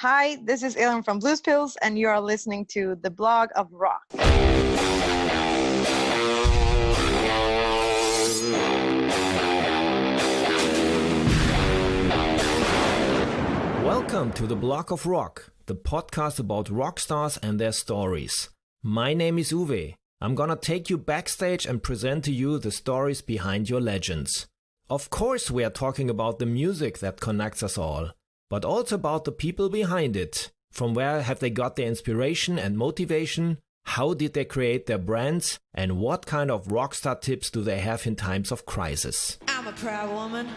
Hi, this is Elin from Blues Pills, and you are listening to the blog of rock. Welcome to the Blog of Rock, the podcast about rock stars and their stories. My name is Uwe. I'm gonna take you backstage and present to you the stories behind your legends. Of course, we are talking about the music that connects us all, but also about the people behind it. From where have they got their inspiration and motivation? How did they create their brands? And what kind of rock star tips do they have in times of crisis? I'm a proud woman.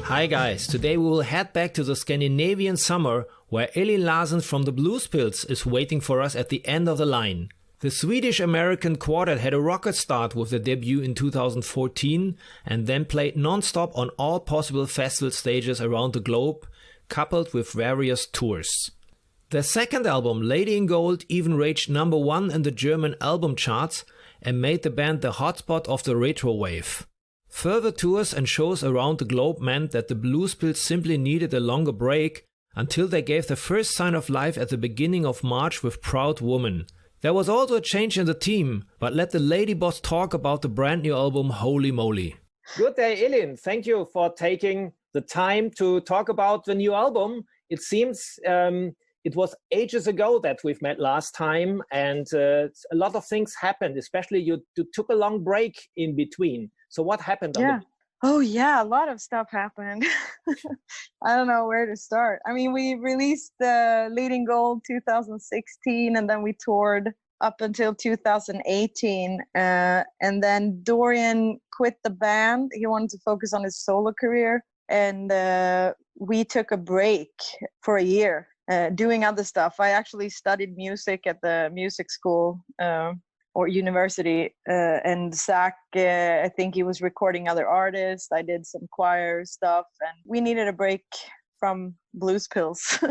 Hi guys, today we will head back to the Scandinavian summer where Elin Larsson from the Blues Pills is waiting for us at the end of the line. The Swedish-American quartet had a rocket start with their debut in 2014 and then played non-stop on all possible festival stages around the globe, coupled with various tours. Their second album, Lady in Gold, even reached #1 in the German album charts and made the band the hotspot of the retro wave. Further tours and shows around the globe meant that the Blues Pills simply needed a longer break until they gave the first sign of life at the beginning of March with Proud Woman. There was also a change in the team, but let the lady boss talk about the brand new album Holy Moly. Good day, Elin. Thank you for taking the time to talk about the new album. It seems it was ages ago that we've met last time, and a lot of things happened, especially you took a long break in between. So what happened? Oh yeah, a lot of stuff happened. I don't know where to start. I mean, we released the Leading Gold 2016, and then we toured up until 2018. And then Dorian quit the band. He wanted to focus on his solo career. And we took a break for a year, doing other stuff. I actually studied music at the music school or university, and Zach, I think he was recording other artists. I did some choir stuff, and we needed a break from Blues Pills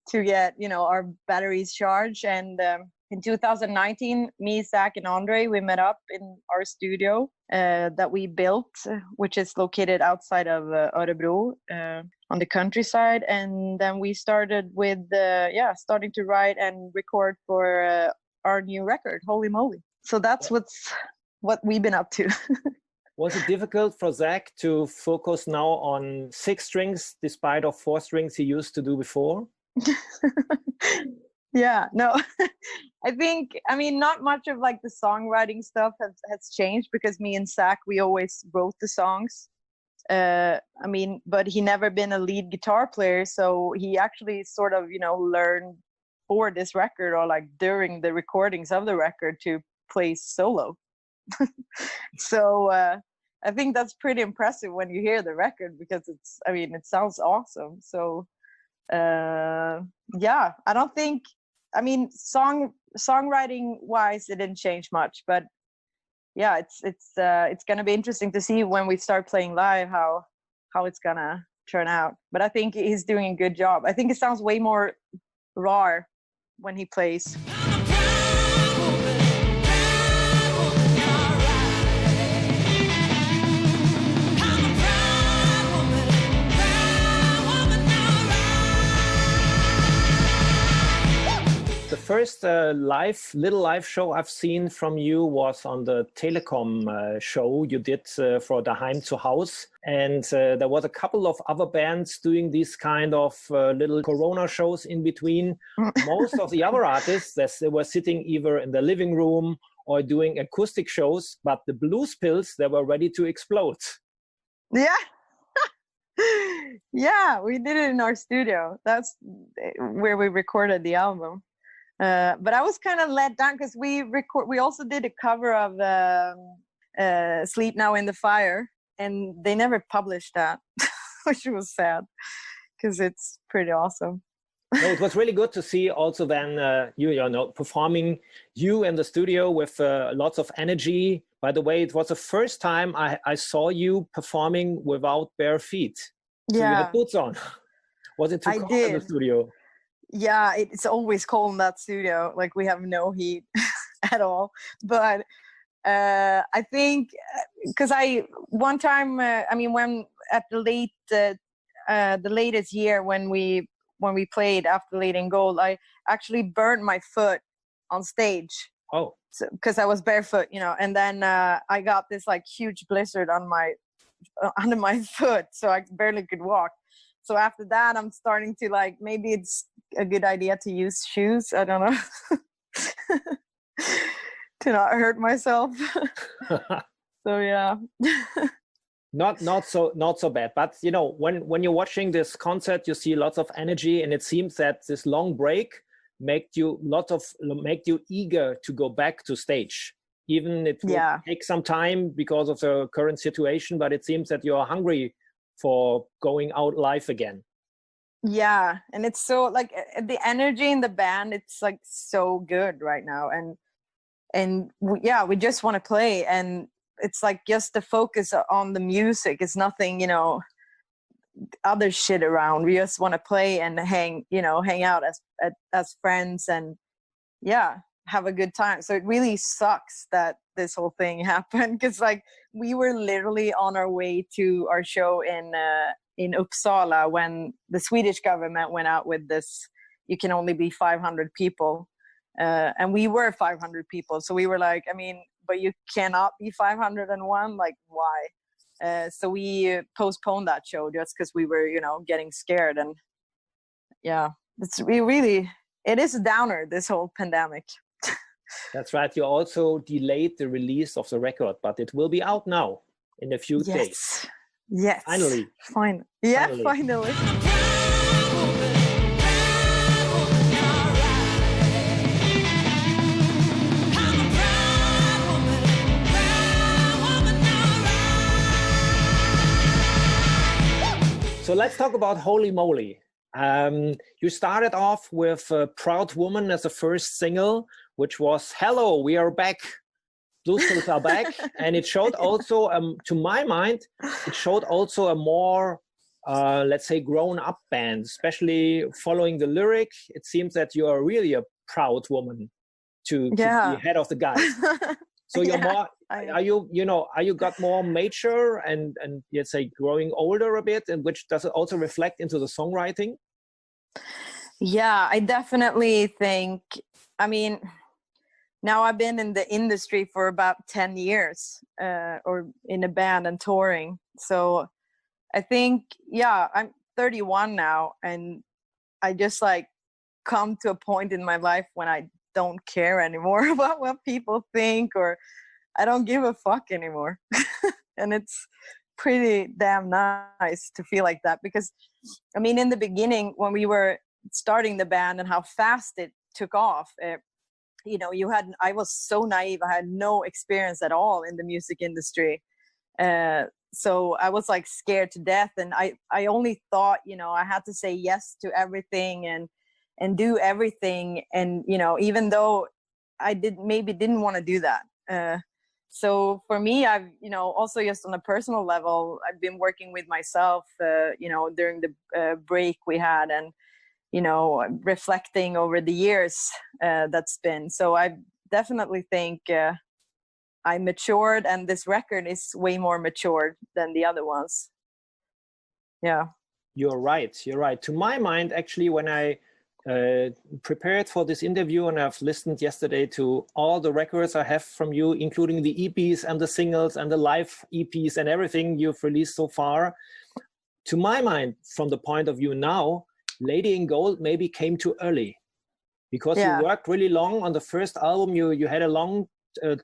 to get, our batteries charged. And in 2019, me, Zach, and Andre, we met up in our studio that we built, which is located outside of Örebro, on the countryside. And then we started with, starting to write and record for our new record, Holy Moly. So that's what we've been up to. Was it difficult for Zach to focus now on 6 strings despite of 4 strings he used to do before? Yeah, no, not much of like the songwriting stuff has changed, because me and Zach, we always wrote the songs. But he never been a lead guitar player. So he actually sort of, learned for this record, or like during the recordings of the record, to play solo. So I think that's pretty impressive when you hear the record, because it sounds awesome. So I don't think, songwriting wise, it didn't change much, but yeah, it's gonna be interesting to see when we start playing live how it's gonna turn out. But I think he's doing a good job. I think it sounds way more raw when he plays. The first little live show I've seen from you was on the Telecom show you did for Daheim zu Haus. And there was a couple of other bands doing these kind of little Corona shows in between. Most of the other artists, they were sitting either in the living room or doing acoustic shows, but the Blues Pills, they were ready to explode. Yeah. Yeah, we did it in our studio. That's where we recorded the album. But I was kind of let down because we also did a cover of Sleep Now in the Fire, and they never published that, which was sad because it's pretty awesome. No, it was really good to see also then you performing you in the studio with lots of energy. By the way, it was the first time I saw you performing without bare feet. So you had boots on. Was it too cold in the studio? Yeah, it's always cold in that studio. Like we have no heat at all. But I think because one time, when at the latest year when we played after Lead in Gold, I actually burned my foot on stage. Oh, because I was barefoot, and then I got this like huge blizzard on under my foot, so I barely could walk. So after that, I'm starting to like, maybe it's a good idea to use shoes. I don't know. To not hurt myself. So yeah. not so bad. But when you're watching this concert, you see lots of energy, and it seems that this long break make you eager to go back to stage. Even it will take some time because of the current situation, but it seems that you're hungry for going out live again. Yeah, and it's so like the energy in the band, it's like so good right now, and we just want to play, and it's like just the focus on the music. It's nothing, other shit around. We just want to play and hang out as friends, and have a good time. So it really sucks that this whole thing happened, because like we were literally on our way to our show in Uppsala when the Swedish government went out with this, you can only be 500 people. And we were 500 people. So we were like, but you cannot be 501, like why? So we postponed that show just because we were, getting scared. And it is a downer, this whole pandemic. That's right. You also delayed the release of the record, but it will be out now in a few days. Yes. Finally. Finally. So let's talk about Holy Moly. You started off with Proud Woman as the first single, which was Hello, we are back. Bluespills are back. And it showed also, to my mind, a more, let's say, grown-up band, especially following the lyric. It seems that you are really a proud woman to be head of the guys. So you're more, are you got more mature and let's say growing older a bit, and which does it also reflect into the songwriting? Yeah, I definitely think, now I've been in the industry for about 10 years, or in a band and touring. So I think, I'm 31 now, and I just like come to a point in my life when I don't care anymore about what people think, or I don't give a fuck anymore. And it's pretty damn nice to feel like that, because in the beginning when we were starting the band and how fast it took off, I was so naive. I had no experience at all in the music industry. So I was like scared to death, and I only thought, I had to say yes to everything and do everything. And, even though I didn't want to do that. So for me, I've, also just on a personal level, I've been working with myself, during the break we had, and, reflecting over the years that's been. So I definitely think I matured, and this record is way more matured than the other ones. Yeah. You're right. To my mind, actually, when I prepared for this interview, and I've listened yesterday to all the records I have from you, including the EPs and the singles and the live EPs and everything you've released so far. To my mind, from the point of view now, Lady in Gold maybe came too early, because you worked really long on the first album. You had a long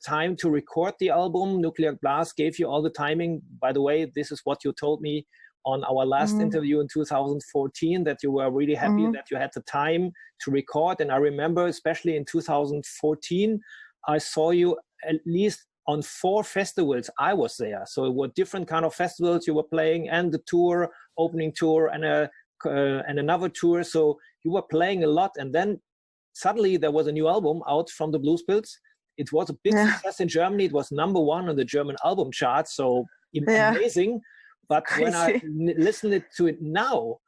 time to record the album. Nuclear Blast gave you all the timing. By the way, this is what you told me on our last interview in 2014, that you were really happy that you had the time to record. And I remember, especially in 2014, I saw you at least on 4 festivals. I was there. So it were different kind of festivals you were playing, and the tour, opening tour, and another tour. So you were playing a lot. And then suddenly there was a new album out from the Bluespills. It was a big success in Germany. It was #1 on the German album chart. So amazing. But when I listened to it now,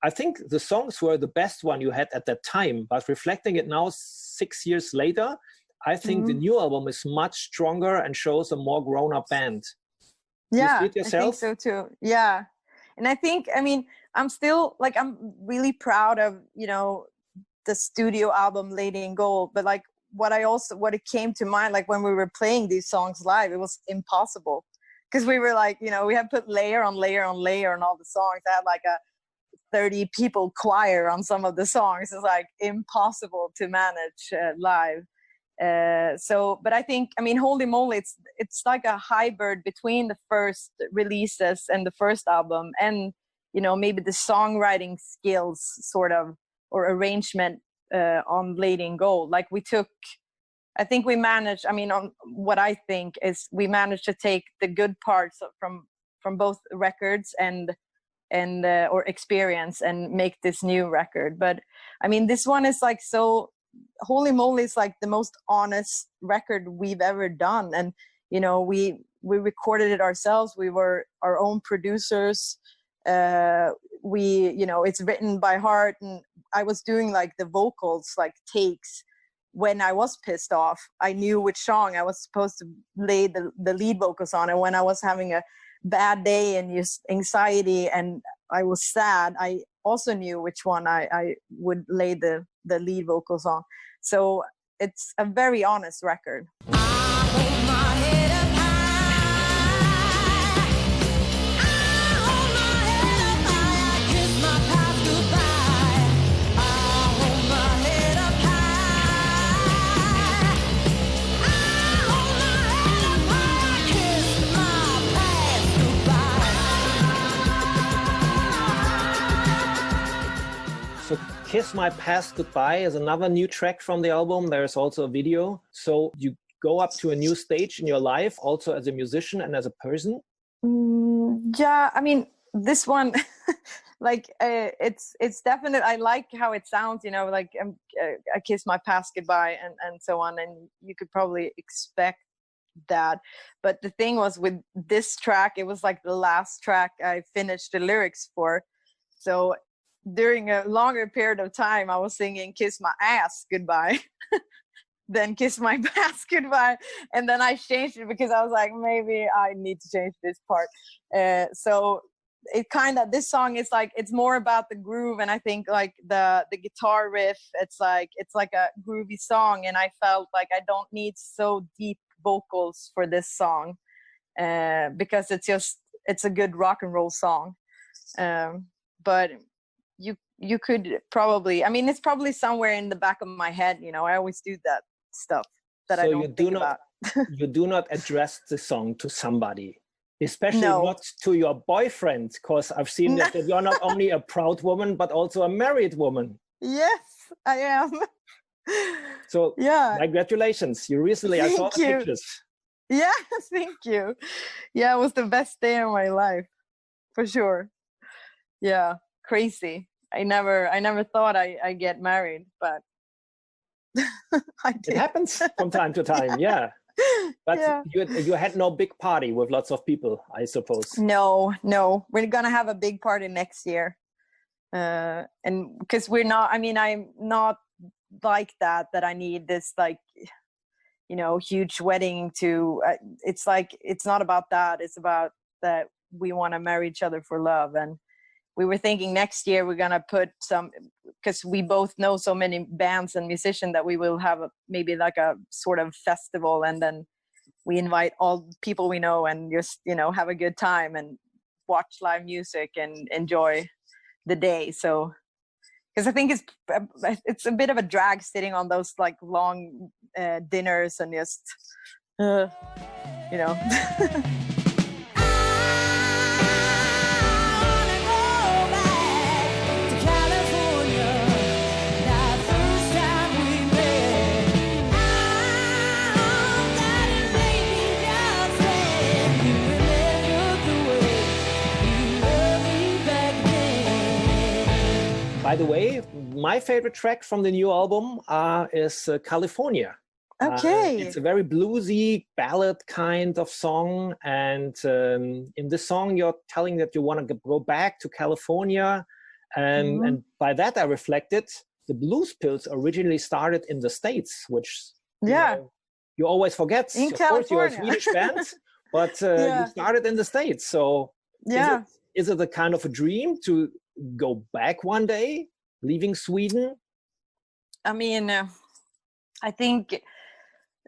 I think the songs were the best one you had at that time, but reflecting it now 6 years later, I think the new album is much stronger and shows a more grown-up band. Do you see it yourself? I think so too. Yeah. And I think, I mean, I'm still like, I'm really proud of, you know, the studio album Lady in Gold, but like what it came to mind, like when we were playing these songs live, it was impossible because we were like, you know, we had put layer on layer on layer on all the songs. I had like a 30 people choir on some of the songs. It's like impossible to manage live. But I think, I mean, Holy Moly, it's like a hybrid between the first releases and the first album, and, you know, maybe the songwriting skills sort of, or arrangement on Lady in Gold. Like I think we managed, I mean, on what I think is we managed to take the good parts from both records and or experience and make this new record. But I mean, this one is like, so Holy Moly is like the most honest record we've ever done. And, you know, we recorded it ourselves. We were our own producers. You know, it's written by heart, and I was doing like the vocals, like takes when I was pissed off. I knew which song I was supposed to lay the lead vocals on, and when I was having a bad day and just anxiety and I was sad, I also knew which one I would lay the lead vocals on. So it's a very honest record. So Kiss My Past Goodbye is another new track from the album. There's also a video. So you go up to a new stage in your life, also as a musician and as a person? Yeah, I mean, this one, like, it's definitely, I like how it sounds, you know, like I Kiss My Past Goodbye and so on. And you could probably expect that. But the thing was with this track, it was like the last track I finished the lyrics for. So during a longer period of time, I was singing Kiss My Ass Goodbye, then Kiss My Past Goodbye. And then I changed it because I was like, maybe I need to change this part. So it kind of, this song is like, it's more about the groove. And I think like the guitar riff, it's like a groovy song. And I felt like I don't need so deep vocals for this song because it's a good rock and roll song. But you could probably, I mean, it's probably somewhere in the back of my head, you know, I always do that stuff that so I don't think about. You do not address the song to somebody, especially not to your boyfriend, because I've seen that you're not only a proud woman, but also a married woman. Yes, I am. So yeah, congratulations. You recently, I saw the pictures. Yeah, thank you. Yeah, it was the best day of my life, for sure. Yeah, crazy. I never thought I'd get married, but I did. It happens from time to time, yeah. But you had no big party with lots of people, I suppose. No, we're gonna have a big party next year, and because we're not. I mean, I'm not like that I need this, like, you know, huge wedding to. It's like, it's not about that. It's about that we want to marry each other for love. And we were thinking next year we're gonna put some, because we both know so many bands and musicians, that we will have maybe like a sort of festival, and then we invite all people we know and just, you know, have a good time and watch live music and enjoy the day. So because I think it's a bit of a drag sitting on those like long dinners and just you know. By the way, my favorite track from the new album is California. Okay. It's a very bluesy ballad kind of song. And in this song, you're telling that you want to go back to California And by that I reflected, the Blues Pills originally started in the States, which you always forget. In of California. course, you're a Swedish band, but you started in the States. So is it a kind of a dream to go back one day, leaving Sweden? I mean, I think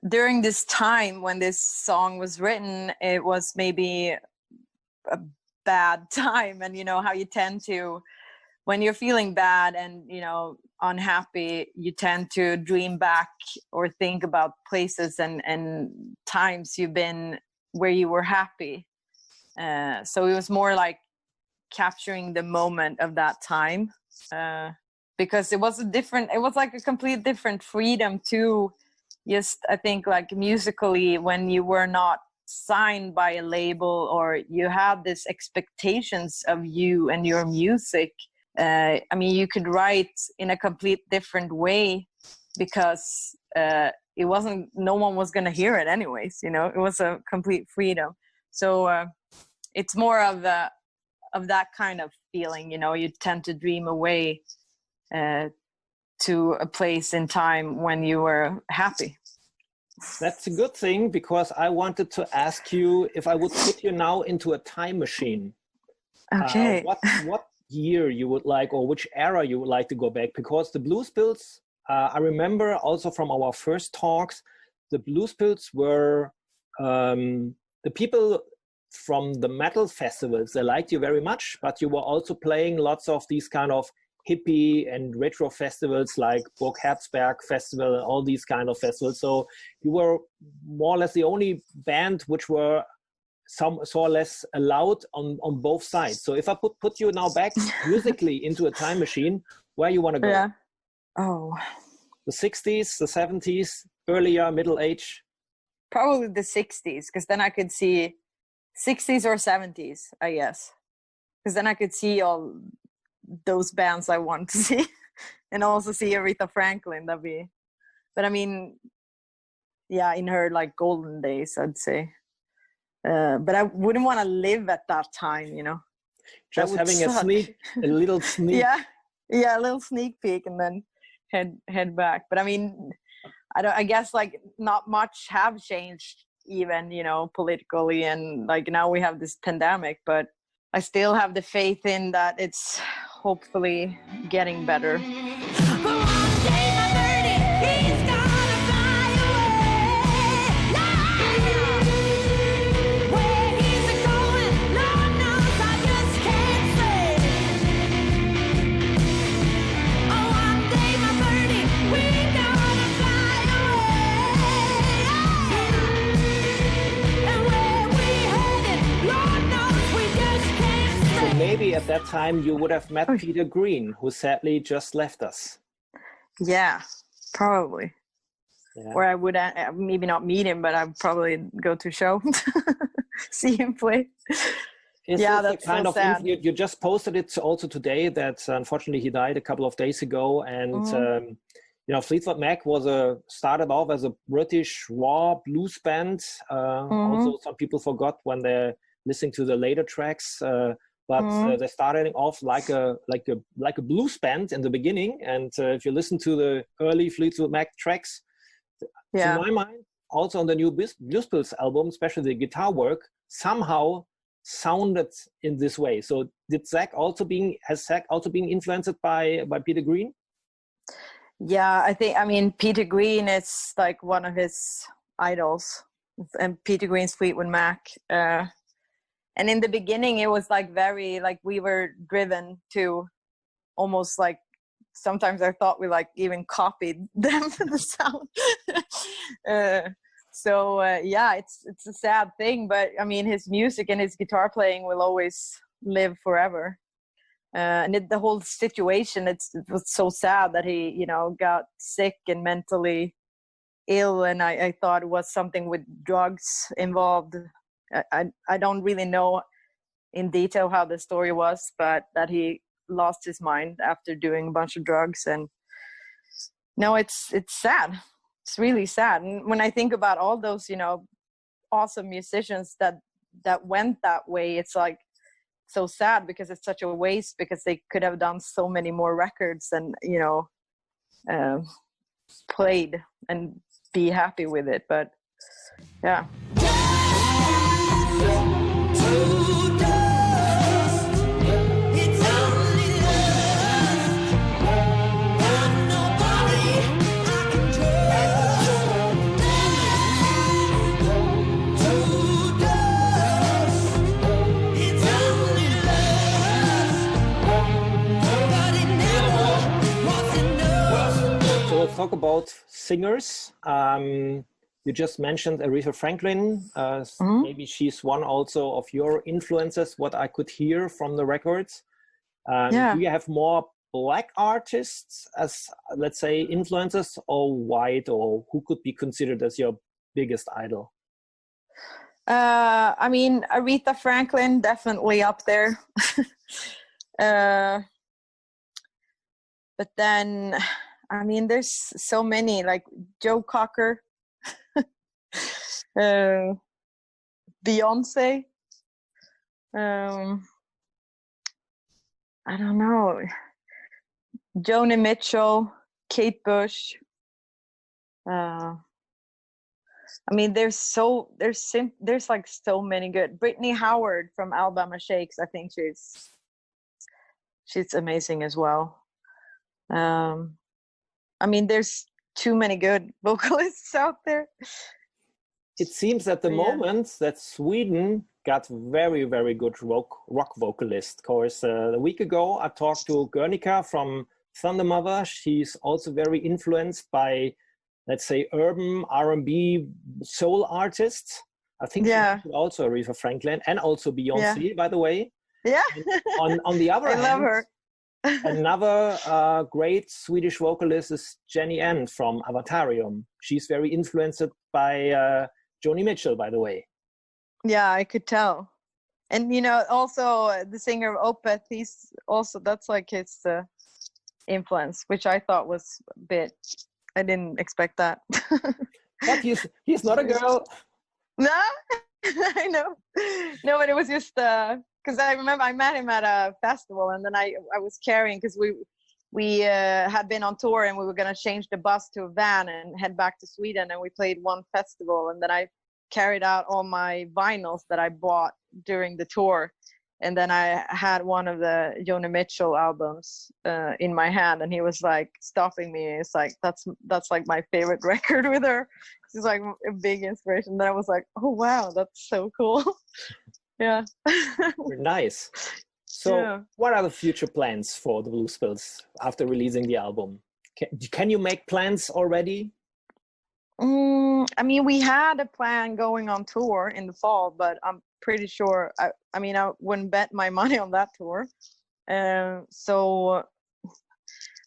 during this time when this song was written, it was maybe a bad time. And you know how you tend to, when you're feeling bad and, you know, unhappy, you tend to dream back or think about places and times you've been where you were happy. So it was more like capturing the moment of that time, because it was like a complete different freedom to just, I think, like musically, when you were not signed by a label or you had these expectations of you and your music. I mean, you could write in a complete different way because it wasn't, no one was going to hear it anyways, you know, it was a complete freedom. So it's more of that kind of feeling, you know, you tend to dream away to a place in time when you were happy. That's a good thing, because I wanted to ask you if I would put you now into a time machine. Okay. What year you would like, or which era you would like to go back? Because the Blues Pills, I remember also from our first talks, the Blues Pills were the people from the metal festivals. They liked you very much, but you were also playing lots of these kind of hippie and retro festivals like Burg Herzberg Festival and all these kind of festivals. So you were more or less the only band which were some or less allowed on both sides. So if I put you now back musically into a time machine, where you want to go? Yeah. Oh. The 60s, the 70s, earlier, middle age? Probably the 60s, because then I could see 60s or 70s, I guess. Because then I could see all those bands I want to see and also see Aretha Franklin. But I mean, yeah, in her like golden days, I'd say. But I wouldn't want to live at that time, you know. Just having a little sneak. Yeah, a little sneak peek and then head back. But I mean, I guess like not much have changed even, you know, politically, and like now we have this pandemic, but I still have the faith in that it's hopefully getting better. Maybe at that time you would have met Peter Green, who sadly just left us. Yeah, probably. Yeah. Or I would maybe not meet him, but I'd probably go to a show, see him play. That's kind of sad. You just posted it also today that unfortunately he died a couple of days ago, and you know, Fleetwood Mac started off as a British raw blues band. Also, some people forgot when they're listening to the later tracks. But they started off like a blues band in the beginning, and if you listen to the early Fleetwood Mac tracks, to my mind, also on the new Blues Pills album, especially the guitar work, somehow sounded in this way. So has Zach also been influenced by Peter Green? Yeah, I mean Peter Green is like one of his idols, and Peter Green's Fleetwood Mac. And in the beginning, it was like very, like we were driven to almost like, sometimes I thought we like even copied them, the sound. Yeah, it's a sad thing, but I mean, his music and his guitar playing will always live forever. And the whole situation, it was so sad that he, you know, got sick and mentally ill. And I thought it was something with drugs involved. I don't really know in detail how the story was, but that he lost his mind after doing a bunch of drugs. And no, it's sad. It's really sad. And when I think about all those, you know, awesome musicians that went that way, it's like so sad because it's such a waste, because they could have done so many more records and, you know, played and be happy with it. But yeah. Talk about singers. You just mentioned Aretha Franklin. Maybe she's one also of your influences, what I could hear from the records. Do you have more Black artists as, let's say, influences, or white, or who could be considered as your biggest idol? I mean, Aretha Franklin, definitely up there. But then, I mean, there's so many, like Joe Cocker, Beyonce. I don't know. Joni Mitchell, Kate Bush. I mean, there's like so many good. Brittany Howard from Alabama Shakes. I think she's amazing as well. I mean, there's too many good vocalists out there. It seems at the moment that Sweden got very, very good rock vocalists. Of course, a week ago, I talked to Guernica from Thunder Mother. She's also very influenced by, let's say, urban R&B soul artists. I think also Aretha Franklin and also Beyonce, by the way. Yeah. On the other hand, I love her. Another great Swedish vocalist is Jenny Ann from Avatarium. She's very influenced by Joni Mitchell, by the way. Yeah, I could tell. And, you know, also the singer of Opeth, that's like his influence, which I thought was a bit, I didn't expect that. But he's not a girl. No, I know. No, but it was just, because I remember I met him at a festival, and then I was carrying, because we had been on tour and we were going to change the bus to a van and head back to Sweden, and we played one festival, and then I carried out all my vinyls that I bought during the tour, and then I had one of the Joni Mitchell albums in my hand, and he was like stopping me. It's like, that's like my favorite record with her. She's like a big inspiration. Then I was like, oh wow, that's so cool. Yeah. Nice. So what are the future plans for the Blue Spills after releasing the album? Can you make plans already? I mean, we had a plan going on tour in the fall, but I'm pretty sure, I mean, I wouldn't bet my money on that tour. So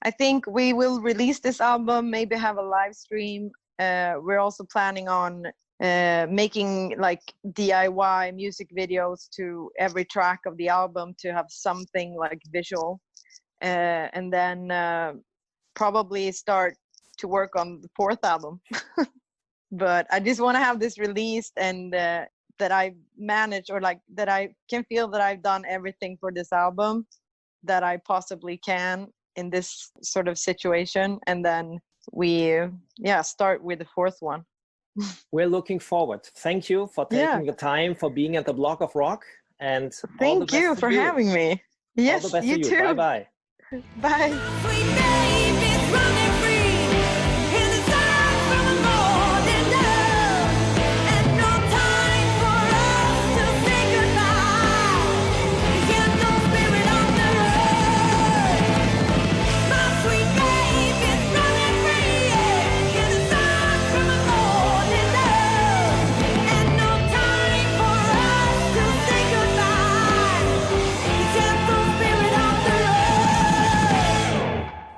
I think we will release this album, maybe have a live stream. We're also planning on making like DIY music videos to every track of the album to have something like visual, and then probably start to work on the fourth album. But I just want to have this released, and that I manage, or like that I can feel that I've done everything for this album that I possibly can in this sort of situation, and then we start with the fourth one. We're looking forward. Thank you for taking the time, for being at the Block of Rock, and thank you for having me. Yes, all the best you to too. Bye-bye. Bye.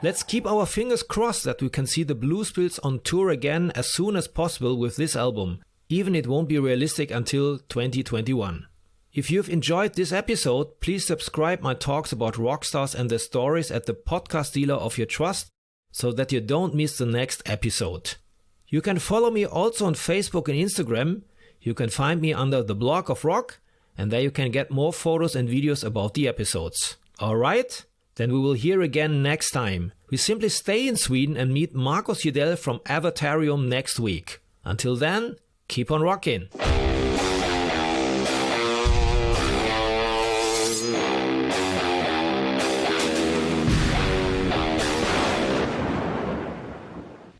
Let's keep our fingers crossed that we can see the Blue Spills on tour again as soon as possible with this album, even it won't be realistic until 2021. If you've enjoyed this episode, please subscribe my talks about rock stars and their stories at the podcast dealer of your trust, so that you don't miss the next episode. You can follow me also on Facebook and Instagram. You can find me under the Block of Rock, and there you can get more photos and videos about the episodes. Alright? Then we will hear again next time. We simply stay in Sweden and meet Marcus Judell from Avatarium next week. Until then, keep on rocking!